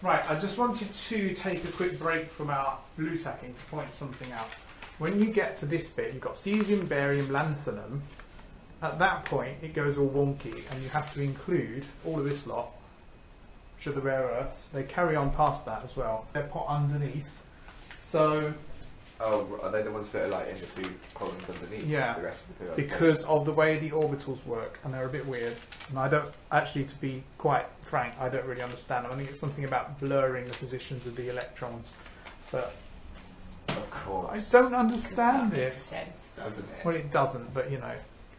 Right, I just wanted to take a quick break from our blue tacking to point something out. When you get to this bit, you've got cesium, barium, lanthanum. At that point, it goes all wonky, and you have to include all of this lot, which are the rare earths. They carry on past that as well. They're put underneath. So... Oh, are they the ones that are like in the two columns underneath? Yeah, the rest of the periodic because of the way the orbitals work, and they're a bit weird. And I don't, actually, to be quite frank, I don't really understand them. I think it's something about blurring the positions of the electrons. But of course. I don't understand that it. makes sense, doesn't it? Well, it doesn't, but you know.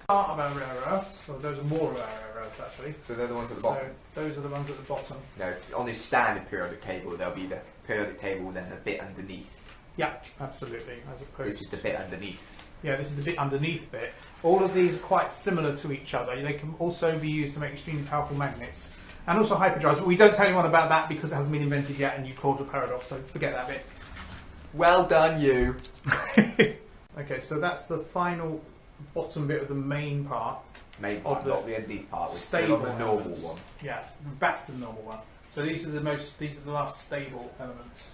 Part of our rare earths, so those are more of our rare earths actually. So they're the ones at the bottom? So those are the ones at the bottom. No, on this standard periodic table, there'll be the periodic table, then the bit underneath. Yeah, absolutely. As opposed This is the bit underneath. Yeah, this is the bit underneath bit. All of these are quite similar to each other. They can also be used to make extremely powerful magnets. And also hyperdrives. But we don't tell anyone about that because it hasn't been invented yet and you caused a paradox, so forget that bit. Well done, you. Okay, so that's the final bottom bit of the main part. Main part, not the underneath part. We're Stable still on the normal elements. one. Yeah, back to the normal one. So these are the last stable elements.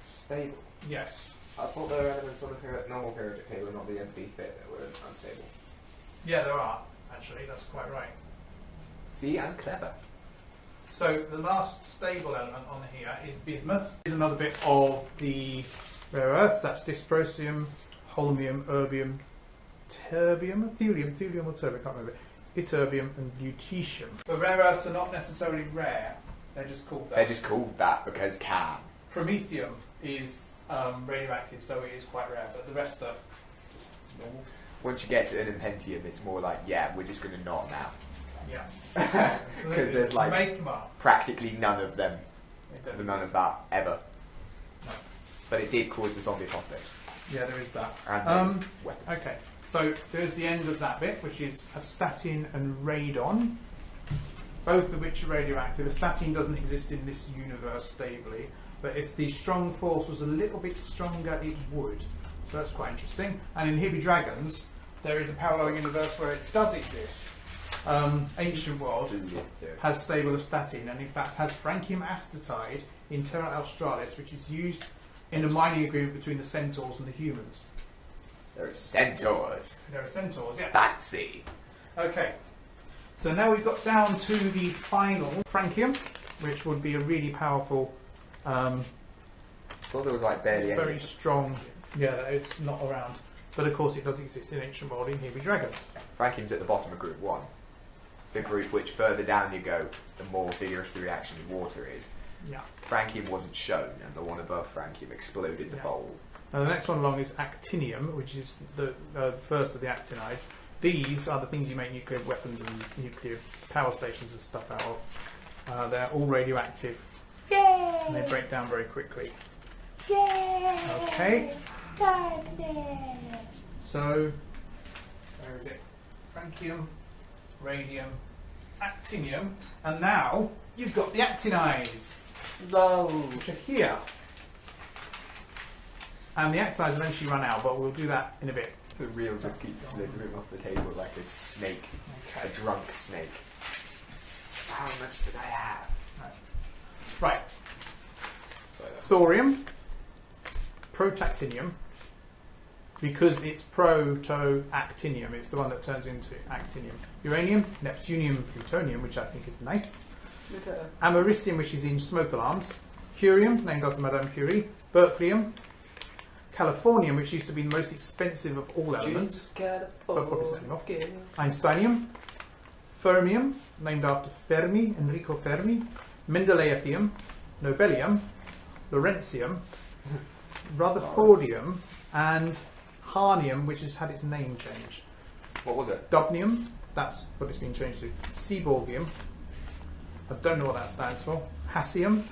Stable? Yes. I thought there were elements on the normal periodic table, not the underneath bit, that were unstable. Yeah, there are, actually, that's quite right. See, I'm clever. So the last stable element on here is bismuth. Here's another bit of the rare earth. That's dysprosium, holmium, erbium, terbium, thulium or terbium, I can't remember. Ytterbium and lutetium. The rare earths are not necessarily rare. They're just called that. They're just called that because can. Promethium is radioactive, so it is quite rare, but the rest are just normal. Once you get to an impentium, it's more like, yeah, we're just going to not now. Yeah. Because there's like make them up. Practically none of them. None of that ever. No. But it did cause the zombie apocalypse. Yeah, there is that. And weapons. Okay, so there's the end of that bit, which is astatine and radon, both of which are radioactive. Astatine doesn't exist in this universe stably, but if the strong force was a little bit stronger, it would. So that's quite interesting. And in Hibby Dragons, there is a parallel universe where it does exist. Ancient world has stable astatine, and in fact has francium acetatide in Terra Australis, which is used in a mining agreement between the centaurs and the humans. There are centaurs. There are centaurs, yeah. Fancy. Okay, so now we've got down to the final francium, which would be a really powerful, I thought there was like barely any. very strong. Yeah, it's not around, but of course it does exist in ancient world in Hibby Dragons. Francium's at the bottom of group 1. The group which further down you go, the more vigorous the reaction with water is. Yeah. Francium wasn't shown, and the one above francium exploded the bowl. Now the next one along is actinium, which is the first of the actinides. These are the things you make nuclear weapons and nuclear power stations and stuff out of. They're all radioactive. Yay! And they break down very quickly. Yay! Okay. Darkness. So, where is it? Francium, radium, actinium, and now you've got the actinides, which are here. And the actinides eventually run out, but we'll do that in a bit. The reel just keeps slithering off the table like a snake, a drunk snake. How much did I have? Right. Thorium, protactinium, because it's proto-actinium, it's the one that turns into actinium. Uranium, neptunium, plutonium, which I think is nice. Americium, which is in smoke alarms. Curium, named after Madame Curie. Berkelium. Californium, which used to be the most expensive of all elements. But probably certainly not. Einsteinium. Fermium, named after Fermi, Enrico Fermi. Mendeleevium. Nobelium. Lawrencium. Rutherfordium. And Harnium, which has had its name changed. What was it? Dubnium, that's what it's been changed to. Seaborgium. I don't know what that stands for. Hassium.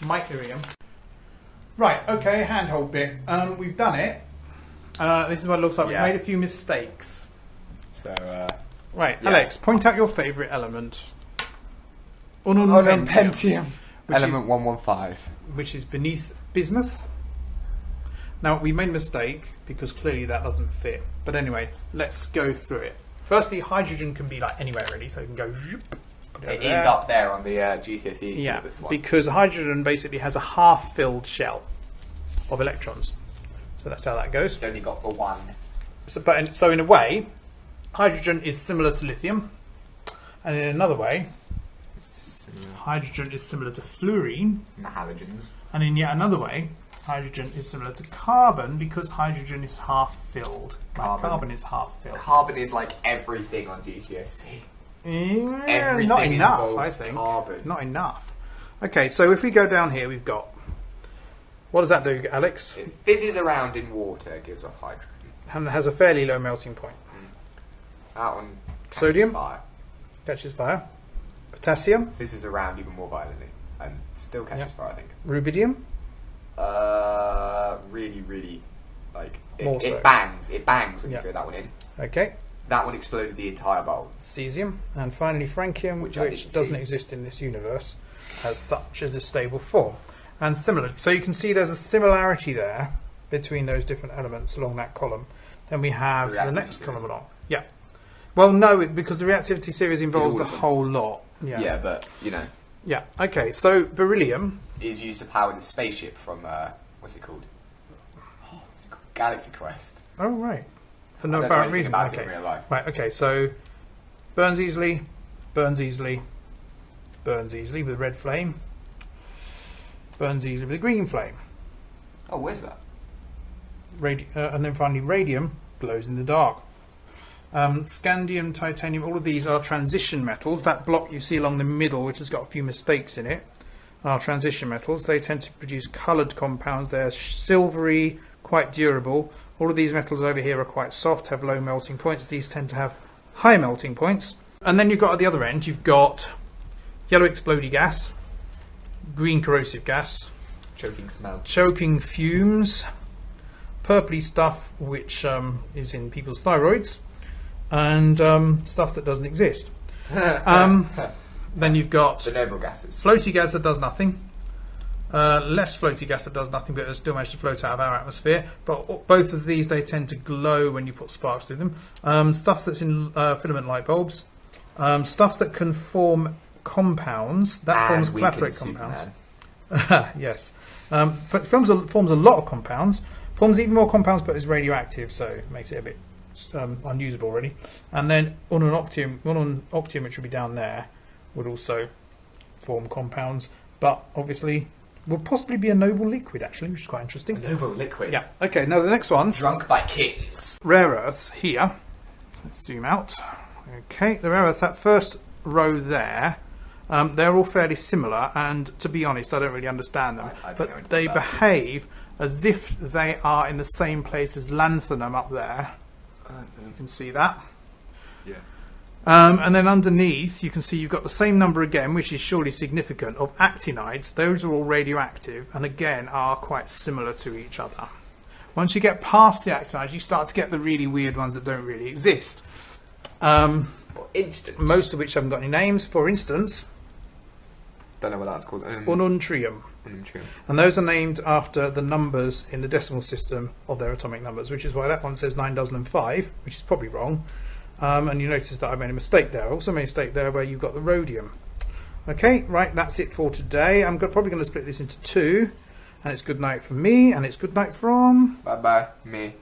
Micerium. Right, okay, handhold bit. We've done it. This is what it looks like. Yeah. We've made a few mistakes. So, right, yeah. Alex, point out your favourite element. Untitled Element 115. Which is beneath bismuth. Now, we made a mistake because clearly that doesn't fit. But anyway, let's go through it. Firstly, hydrogen can be like anywhere really, so you can go zhoop, put it It over is there. up there on the GCSE Yeah, syllabus one. because hydrogen basically has a half-filled shell of electrons. So that's how that goes. It's only got the one. So in a way, hydrogen is similar to lithium, and in another way, hydrogen is similar to fluorine, And the halogens. and in yet another way, hydrogen is similar to carbon because hydrogen is half-filled. Carbon is half-filled. Carbon is like everything on GCSE. Yeah, Everything not enough, I involves think. carbon. Not enough. Okay, so if we go down here, we've got... What does that do, Alex? It fizzes around in water, it gives off hydrogen. And it has a fairly low melting point. That one catches Sodium? fire. Catches fire. Potassium. Fizzes around even more violently. And still catches Yep. fire, I think. Rubidium. Really, really, like, More so. it bangs. It bangs when Yep. you throw that one in. Okay. That one exploded the entire bowl. Cesium. And finally francium, Which which I didn't doesn't see. exist in this universe as such as a stable form. And similarly, so you can see there's a similarity there between those different elements along that column. Then we have The the reactivity next series. column along. Yeah. Well, no, because the reactivity series involves all the of them. whole lot. Yeah. Yeah, but, you know, Yeah. Okay. So beryllium. is used to power the spaceship from, what's it called? Galaxy Quest. Oh right. For I no don't know apparent anything reason. about it Okay. in real life. Right. Okay. So burns easily, burns easily, burns easily with a red flame, burns easily with a green flame. Oh, where's that? And then finally radium glows in the dark. Scandium, titanium, all of these are transition metals. That block you see along the middle, which has got a few mistakes in it, are transition metals. They tend to produce coloured compounds. They're silvery, quite durable. All of these metals over here are quite soft, have low melting points. These tend to have high melting points. And then you've got at the other end, you've got yellow explodey gas, green corrosive gas, Choking smell. choking fumes, purpley stuff which is in people's thyroids, and stuff that doesn't exist. Then you've got The noble gases. floaty gas that does nothing, less floaty gas that does nothing but it still managed to float out of our atmosphere. But both of these, they tend to glow when you put sparks through them. Stuff that's in filament light bulbs, stuff that can form compounds, that forms And Weekend clathric compounds. Superman. Yes. Forms a lot of compounds, forms even more compounds but is radioactive, so it makes it a bit unusable really. And then ununoctium, which would be down there, would also form compounds, but obviously would possibly be a noble liquid actually, which is quite interesting. A noble liquid. Yeah. Okay, now the next one's Drunk by kittens. rare earths here. Let's zoom out. Okay, the rare earths, that first row there, they're all fairly similar, and to be honest, I don't really understand them. I don't know But anything they about them. behave as if they are in the same place as lanthanum up there. You can see that. Yeah. And then underneath, you can see you've got the same number again, which is surely significant, of actinides. Those are all radioactive, and again are quite similar to each other. Once you get past the actinides, you start to get the really weird ones that don't really exist. For instance. Most of which haven't got any names. For instance, Don't know what that's called. ununtrium. Ununtrium. And those are named after the numbers in the decimal system of their atomic numbers, which is why that one says 9005, which is probably wrong. And you notice that I made a mistake there. I also made a mistake there where you've got the rhodium. Okay, right, that's it for today. I'm probably going to split this into two. And it's good night from me, and it's good night from... Bye bye, me.